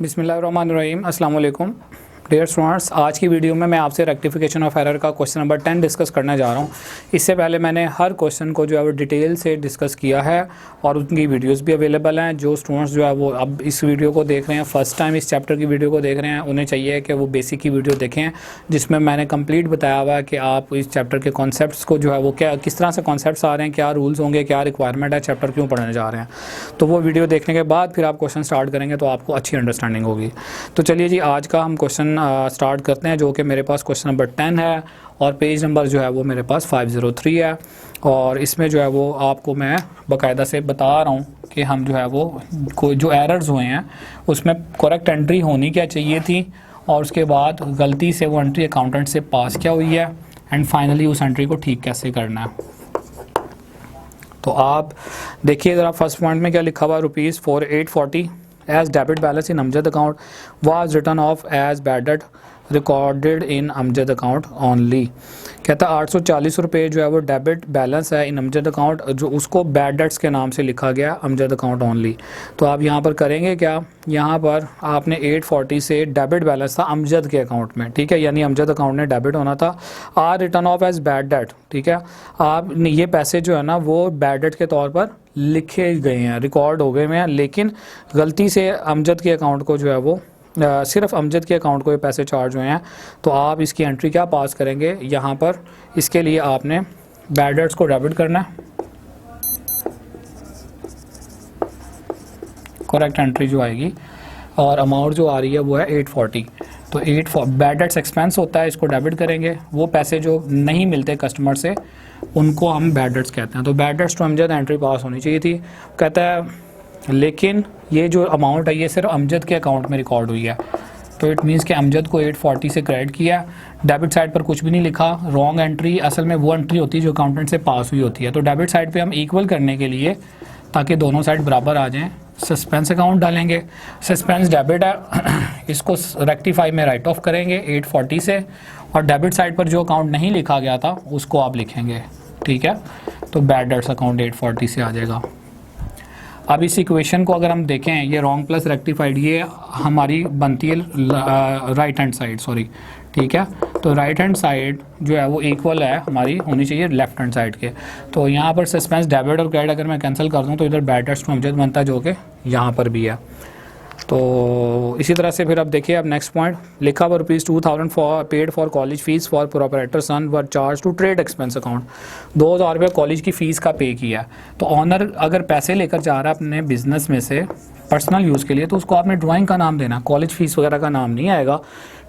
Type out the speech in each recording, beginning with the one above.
बिस्मिल्लाहिर्रहमानिर्रहीम अस्सलाम वालेकुम डियर स्टूडेंट्स। आज की वीडियो में मैं आपसे रेक्टिफिकेशन ऑफ एरर का क्वेश्चन नंबर 10 डिस्कस करने जा रहा हूँ। इससे पहले मैंने हर क्वेश्चन को जो है वो डिटेल से डिस्कस किया है और उनकी वीडियोस भी अवेलेबल हैं। जो स्टूडेंट्स जो है वो अब इस वीडियो को देख रहे हैं, फर्स्ट टाइम इस चैप्टर की वीडियो को देख रहे हैं, उन्हें चाहिए कि वो बेसिक की वीडियो देखें जिसमें मैंने कंप्लीट बताया हुआ है कि आप इस चैप्टर के कॉन्सेप्ट्स को जो है वो क्या किस तरह से कॉन्सेप्ट्स आ रहे हैं, क्या रूल्स होंगे, क्या रिक्वायरमेंट है, चैप्टर क्यों पढ़ने जा रहे हैं। तो वो वीडियो देखने के बाद फिर आप क्वेश्चन स्टार्ट करेंगे तो आपको अच्छी अंडरस्टैंडिंग होगी। तो चलिए जी, आज का हम क्वेश्चन स्टार्ट करते हैं, जो कि मेरे पास क्वेश्चन नंबर 10 है और पेज नंबर जो है वो मेरे पास 503 है। और इसमें जो है वो आपको मैं बाकायदा से बता रहा हूँ कि हम जो है वो कोई जो एरर्स हुए हैं उसमें करेक्ट एंट्री होनी क्या चाहिए थी और उसके बाद गलती से वो एंट्री अकाउंटेंट से पास क्या हुई है एंड फाइनली उस एंट्री को ठीक कैसे करना है। तो आप देखिए ज़रा, फर्स्ट पॉइंट में क्या लिखा हुआ, ₹4840 as debit balance in Amjad account was written off as bad debt recorded in Amjad account only. कहता है 840 रुपये जो है वो डेबिट बैलेंस है इन अमजद अकाउंट, जो उसको बैड डेट्स के नाम से लिखा गया अमजद अकाउंट ओनली। तो आप यहाँ पर करेंगे क्या, यहाँ पर आपने 840 से डेबिट बैलेंस था अमजद के अकाउंट में, ठीक है, यानी अमजद अकाउंट में डेबिट होना था। Are written off as bad debt, ठीक है, आप ये पैसे जो है ना वो बैड डेट के तौर पर लिखे गए हैं, रिकॉर्ड हो गए हैं, लेकिन गलती से अमजद के अकाउंट को जो है वो सिर्फ अमजद के अकाउंट को ये पैसे चार्ज हुए हैं। तो आप इसकी एंट्री क्या पास करेंगे, यहाँ पर इसके लिए आपने बैड डेट्स को डेबिट करना है। करेक्ट एंट्री जो आएगी और अमाउंट जो आ रही है वो है 840। तो बैड डेट्स एक्सपेंस होता है, इसको डेबिट करेंगे। वो पैसे जो नहीं मिलते कस्टमर से उनको हम बैड डेट्स कहते हैं। तो bad debts to Amjad entry pass होनी चाहिए थी। कहता है लेकिन ये जो अमाउंट है ये सिर्फ अमजद के अकाउंट में रिकॉर्ड हुई है, तो इट मीन्स कि अमजद को 840 से क्रेडिट किया, डेबिट साइड पर कुछ भी नहीं लिखा, रॉन्ग एंट्री। असल में वो एंट्री होती है जो अकाउंटेंट से पास हुई होती है। तो डेबिट साइड पे हम इक्वल करने के लिए, ताकि दोनों साइड बराबर आ जाएं, सस्पेंस अकाउंट डालेंगे। सस्पेंस डेबिट है, इसको रेक्टिफाई में राइट ऑफ करेंगे 840 से, और डेबिट साइड पर जो अकाउंट नहीं लिखा गया था उसको आप लिखेंगे, ठीक है। तो बैड डेट्स अकाउंट 840 से आ जाएगा। अब इस इक्वेशन को अगर हम देखें, ये रॉन्ग प्लस रेक्टिफाइड, ये हमारी बनती है राइट हैंड साइड, सॉरी, ठीक है। तो राइट हैंड साइड जो है वो इक्वल है हमारी होनी चाहिए लेफ्ट हैंड साइड के। तो यहाँ पर सस्पेंस डेबिट और क्रेडिट अगर मैं कैंसिल कर दूँ तो इधर बैड डेट्स टू अमजद बनता है, जो कि यहाँ पर भी है। तो इसी तरह से फिर अब देखिए, अब नेक्स्ट पॉइंट लिखा हुआ ₹2000 paid for college fees for proprietor son were charge to trade expense account. 2000 रुपये कॉलेज की फ़ीस का पे किया। तो ऑनर अगर पैसे लेकर जा रहा है अपने बिजनेस में से पर्सनल यूज़ के लिए, तो उसको आपने ड्राइंग का नाम देना, कॉलेज फ़ीस वगैरह का नाम नहीं आएगा।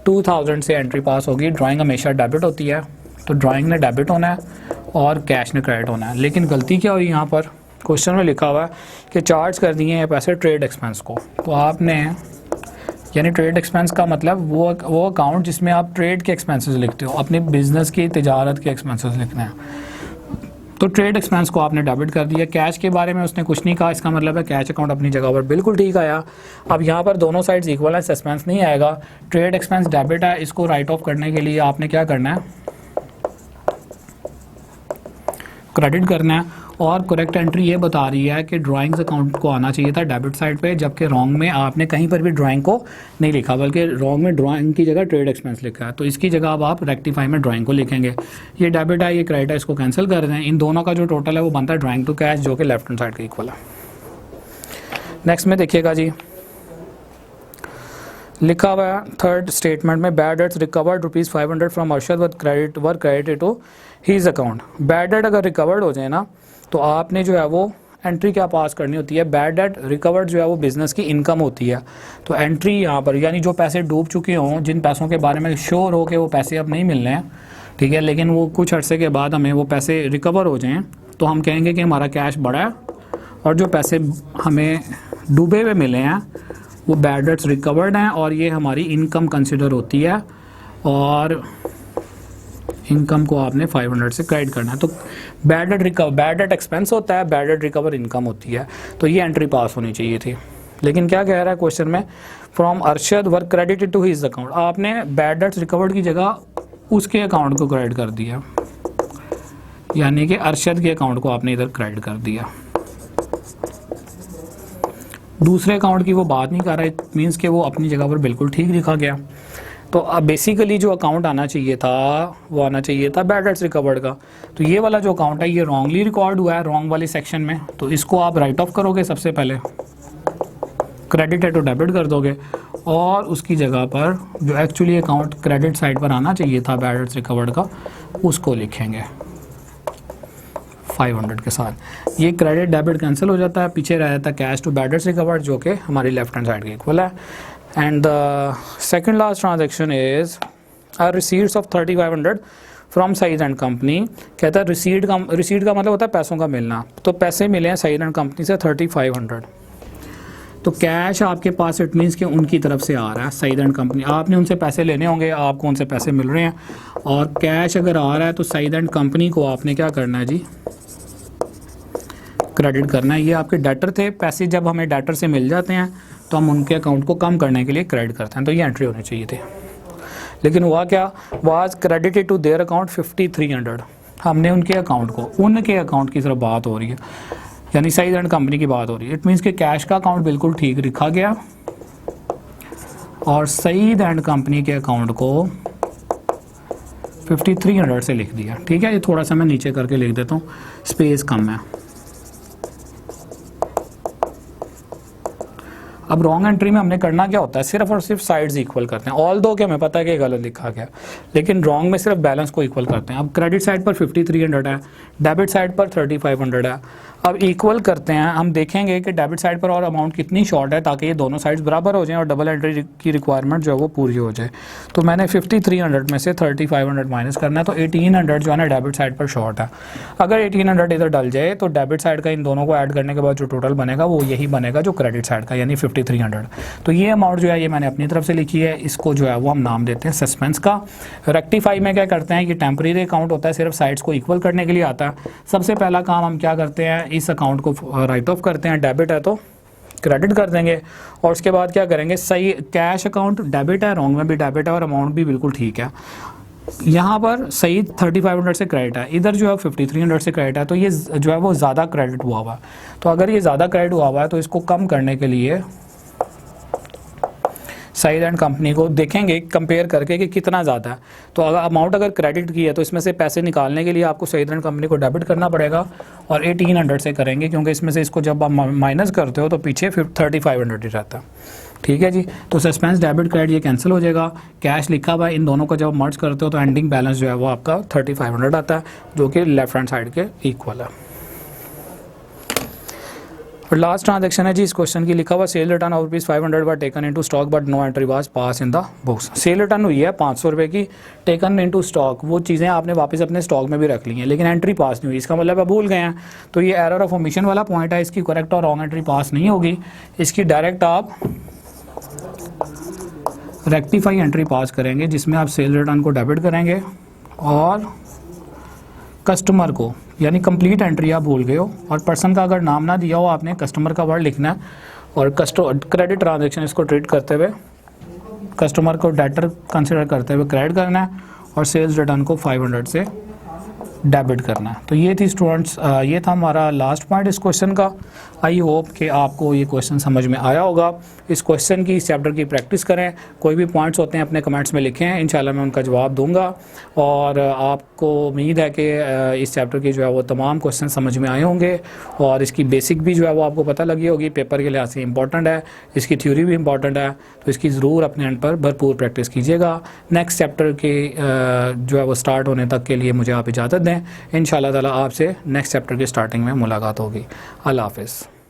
2000 से एंट्री पास होगी। ड्राइंग हमेशा डेबिट होती है, तो ड्राइंग ने डेबिट होना है और कैश ने क्रेडिट होना है। लेकिन गलती क्या हुई, यहाँ पर क्वेश्चन में लिखा हुआ है कि चार्ज कर दिए हैं पैसे ट्रेड एक्सपेंस को। तो आपने, यानी ट्रेड एक्सपेंस का मतलब वो अकाउंट जिसमें आप ट्रेड के एक्सपेंसेस लिखते हो, अपने बिजनेस की तिजारत के एक्सपेंसेस लिखने हैं। तो ट्रेड एक्सपेंस को आपने डेबिट कर दिया। कैश के बारे में उसने कुछ नहीं कहा, इसका मतलब है कैश अकाउंट अपनी जगह पर बिल्कुल ठीक आया। अब यहाँ पर दोनों साइड्स इक्वल है, सस्पेंस नहीं आएगा। ट्रेड एक्सपेंस डेबिट है, इसको राइट ऑफ करने के लिए आपने क्या करना है, क्रेडिट करना है। और करेक्ट एंट्री ये बता रही है कि ड्राइंग्स अकाउंट को आना चाहिए था डेबिट साइड पे, जबकि रॉन्ग में आपने कहीं पर भी ड्राइंग को नहीं लिखा, बल्कि रॉन्ग में ड्राइंग की जगह ट्रेड एक्सपेंस लिखा है। तो इसकी जगह अब आप रेक्टिफाई में ड्राइंग को लिखेंगे। ये डेबिट है, ये क्रेडिट है, इसको कैंसिल कर दें। इन दोनों का जो टोटल है वो बनता है ड्राइंग टू कैश, जो कि लेफ्ट हैंड साइड का इक्वल है। नेक्स्ट में देखिएगा जी, लिखा हुआ है थर्ड स्टेटमेंट में, bad debts recovered ₹500 from Arshad were credited to his account. Bad debt अगर रिकवर्ड हो जाए ना, तो आपने जो है वो एंट्री क्या पास करनी होती है, बैड डेट रिकवर्ड जो है वो बिज़नेस की इनकम होती है। तो एंट्री यहाँ पर, यानी जो पैसे डूब चुके हों, जिन पैसों के बारे में श्योर हो के वो पैसे अब नहीं मिल रहे हैं, ठीक है, लेकिन वो कुछ अर्से के बाद हमें वो पैसे रिकवर हो जाएं, तो हम कहेंगे कि हमारा कैश बढ़ा है। और जो पैसे हमें डूबे हुए मिले हैं वो बैड डेट्स रिकवर्ड हैं और ये हमारी इनकम कंसिडर होती है, और इनकम को आपने 500 से क्रेडिट करना है। तो बैड डेट एक्सपेंस होता है, बैड डेट रिकवर इनकम होती है। तो ये एंट्री पास होनी चाहिए थी। लेकिन क्या कह रहा है क्वेश्चन में, from Arshad were credited to his account. आपने बैड डेट्स रिकवर्ड की जगह उसके अकाउंट को क्रेडिट कर दिया, यानी कि अरशद के अकाउंट को आपने इधर क्रेडिट कर दिया। दूसरे अकाउंट की वो बात नहीं कर रहा, इट मीन्स कि वो अपनी जगह पर बिल्कुल ठीक लिखा गया। तो अब बेसिकली जो अकाउंट आना चाहिए था वो आना चाहिए था बैड डेट्स रिकवर्ड का। तो ये वाला जो अकाउंट है ये रॉन्गली रिकॉर्ड हुआ है रॉन्ग वाले सेक्शन में, तो इसको आप राइट ऑफ करोगे, सबसे पहले क्रेडिट है तो डेबिट कर दोगे, और उसकी जगह पर जो एक्चुअली अकाउंट क्रेडिट साइड पर आना चाहिए था बैड डेट्स रिकवर्ड का उसको लिखेंगे 500 के साथ। ये क्रेडिट डेबिट कैंसिल हो जाता है, पीछे रह जाता है cash to bad debts recovered जो कि हमारी लेफ्ट हैंड साइड के इक्वल है। And the second last transaction is receipts of 3500 from Saeed and company. कहता है रिसीट का मतलब होता है पैसों का मिलना, तो पैसे मिले हैं सईद एंड कंपनी से 3500। तो कैश आपके पास इट मीन्स कि उनकी तरफ से आ रहा है सईद एंड कंपनी, आपने उनसे पैसे लेने होंगे, आपको उनसे पैसे मिल रहे हैं, और कैश अगर आ रहा है तो सईद एंड कंपनी को आपने क्या करना है जी, क्रेडिट करना है। ये आपके डेटर थे, पैसे जब हमें डेटर से मिल जाते हैं तो हम उनके अकाउंट को कम करने के लिए क्रेडिट करते हैं, तो ये एंट्री होनी चाहिए थी। लेकिन हुआ क्या, was credited to their account 5300। हमने उनके अकाउंट की तरफ बात हो रही है, यानी सईद एंड कंपनी की बात हो रही है। इट मीन्स कि कैश का अकाउंट बिल्कुल ठीक लिखा गया और सईद एंड कंपनी के अकाउंट को 5300 से लिख दिया। ठीक है, ये थोड़ा सा मैं नीचे करके लिख देता हूँ, स्पेस कम है। अब रॉन्ग एंट्री में हमने करना क्या होता है, सिर्फ और सिर्फ साइड्स इक्वल करते हैं। ऑल दो कि हमें पता है कि गलत लिखा गया, लेकिन रॉन्ग में सिर्फ बैलेंस को इक्वल करते हैं। अब क्रेडिट साइड पर 5300 है, डेबिट साइड पर 3500 है। अब इक्वल करते हैं, हम देखेंगे कि डेबिट साइड पर और अमाउंट कितनी शॉर्ट है ताकि ये दोनों साइड्स बराबर हो जाएं और डबल एंट्री की रिक्वायरमेंट जो है वो पूरी हो जाए। तो मैंने 5300 में से 3500 माइनस करना है, तो 1800 जो है ना डेबिट साइड पर शॉर्ट है। अगर 1800 इधर डल जाए तो डेबिट साइड का इन दोनों को ऐड करने के बाद जो टोटल बनेगा वो यही बनेगा जो क्रेडिट साइड का, यानी 5300। तो ये अमाउंट जो है ये मैंने अपनी तरफ से लिखी है, इसको जो है वो हम नाम देते हैं सस्पेंस का। रेक्टिफाई में क्या करते हैं, ये टेम्परेरी अकाउंट होता है, सिर्फ साइड्स को इक्वल करने के लिए आता है। सबसे पहला काम हम क्या करते हैं, इस अकाउंट को राइट ऑफ करते हैं, डेबिट है तो क्रेडिट कर देंगे, और उसके बाद क्या करेंगे, सही कैश अकाउंट डेबिट है, रॉन्ग में भी डेबिट है और अमाउंट भी बिल्कुल ठीक है। यहाँ पर सही 3500 से क्रेडिट है, इधर जो है 5300 से क्रेडिट है, तो ये जो है वो ज़्यादा क्रेडिट हुआ हुआ है। तो अगर ये ज़्यादा क्रेडिट हुआ हुआ है तो इसको कम करने के लिए सईद एंड कंपनी को देखेंगे कंपेयर करके कि कितना ज़्यादा है। तो अगर अमाउंट अगर क्रेडिट की है तो इसमें से पैसे निकालने के लिए आपको सईद एंड कंपनी को डेबिट करना पड़ेगा, और 1800 से करेंगे क्योंकि इसमें से इसको जब आप माइनस करते हो तो पीछे 3500 ही रहता है। ठीक है जी, तो सस्पेंस डेबिट क्रेडिट ये कैंसिल हो जाएगा। कैश लिखा हुआ है, इन दोनों को जब मर्ज करते हो तो एंडिंग बैलेंस जो है वो आपका 3500 आता है, जो कि लेफ्ट हैंड साइड के इक्वल है। और लास्ट ट्रांजैक्शन है जी इस क्वेश्चन की, लिखा हुआ sale return of ₹500 were taken into stock but no entry was pass in the books. Sale return हुई है 500 रुपये की, टेकन इनटू स्टॉक, वो चीज़ें आपने वापस अपने स्टॉक में भी रख ली हैं, लेकिन एंट्री पास नहीं हुई, इसका मतलब आप भूल गए हैं। तो ये एरर ऑफ ओमिशन वाला पॉइंट है, इसकी करेक्ट और रॉन्ग एंट्री पास नहीं होगी, इसकी डायरेक्ट आप रेक्टिफाई एंट्री पास करेंगे, जिसमें आप सेल रिटर्न को डेबिट करेंगे और कस्टमर को, यानी कंप्लीट एंट्री आप भूल गए हो, और पर्सन का अगर नाम ना दिया हो आपने कस्टमर का वर्ड लिखना है, और क्रेडिट ट्रांजैक्शन इसको ट्रीट करते हुए कस्टमर को डेटर कंसिडर करते हुए क्रेडिट करना है, और सेल्स रिटर्न को 500 से डेबिट करना है। तो ये थी स्टूडेंट्स, ये था हमारा लास्ट पॉइंट इस क्वेश्चन का। आई होप कि आपको ये क्वेश्चन समझ में आया होगा। इस क्वेश्चन की, इस चैप्टर की प्रैक्टिस करें, कोई भी पॉइंट्स होते हैं अपने कमेंट्स में लिखें, इंशाल्लाह मैं उनका जवाब दूंगा। और आपको उम्मीद है कि इस चैप्टर की जो है वो तमाम क्वेश्चन समझ में आए होंगे, और इसकी बेसिक भी जो है वो आपको पता लगी होगी। पेपर के लिहाज से इंपॉर्टेंट है, इसकी थ्योरी भी इंपॉर्टेंट है, तो इसकी ज़रूर अपने एंड पर भरपूर प्रैक्टिस कीजिएगा। नेक्स्ट चैप्टर के जो है वो स्टार्ट होने तक के लिए मुझे आप इजाज़त दें। इंशाल्लाह ताला आपसे नेक्स्ट चैप्टर की स्टार्टिंग में मुलाकात होगी। अल्लाह हाफ़िज़।